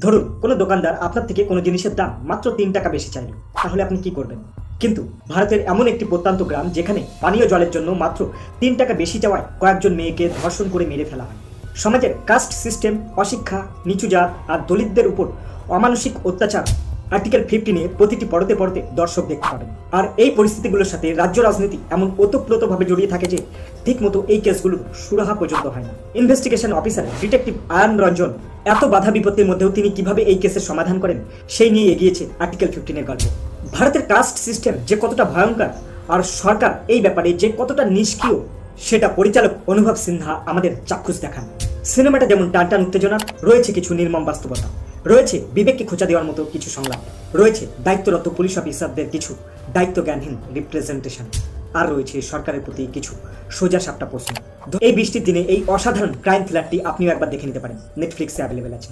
ধরুন কোনো দোকানদার আপনার থেকে কোনো জিনিসের দাম মাত্র 3 টাকা বেশি চাইল, তাহলে আপনি কি করবেন? কিন্তু ভারতের এমন একটি প্রত্যন্ত গ্রাম যেখানে পানীয় জলের জন্য মাত্র 3 টাকা বেশি চাওয়ায় কয়েকজন মেয়েকে ধর্ষণ করে মেরে ফেলা হয়। সমাজের কাস্ট সিস্টেম, অশিক্ষা, নিচু জাত আর দলিতদের উপর অমানসিক অত্যাচার আর্টিকেল 15 প্রতিটি পড়তে পড়তে দর্শক দেখতে পাবেন। আর এই পরিস্থিতিগুলোর সাথে রাজ্য রাজনীতি এমন ওতপ্রোতভাবে জড়িয়ে থাকে যে ঠিকমতো এই কেসগুলো সুরাহা পর্যন্ত হয় না। Investigation officer detective ion Ranjan এত বাধা বিপত্তির মধ্যেও তিনি কিভাবে এই কেসের সমাধান করেন সেই নিয়ে এগিয়েছে আর্টিকেল 15 গল্প। ভারতের কাস্ট সিস্টেম যে কতটা ভয়ঙ্কর আর সরকার এই ব্যাপারে যে কতটা নিষ্ক্রিয় সেটা পরিচালক অনুভব সিনহা আমাদের চাক্ষুষ দেখান। সিনেমাটা যেমন টানটান উত্তেজনা, রয়েছে কিছু নির্মম বাস্তবতা, রয়েছে বিবেককে খোঁচা দেওয়ার মতো কিছু সংলাপ, রয়েছে দায়িত্বরত পুলিশ অফিসারদের কিছু দায়িত্বজ্ঞানহীন রিপ্রেজেন্টেশন, আর রয়েছে সরকারের প্রতি কিছু সোজা সাপটা প্রশ্ন। এই বৃষ্টির দিনে এই অসাধারণ ক্রাইম থ্রিলারটি আপনিও একবার দেখে নিতে পারেন। নেটফ্লিক্সে অ্যাভেলেবেল আছে।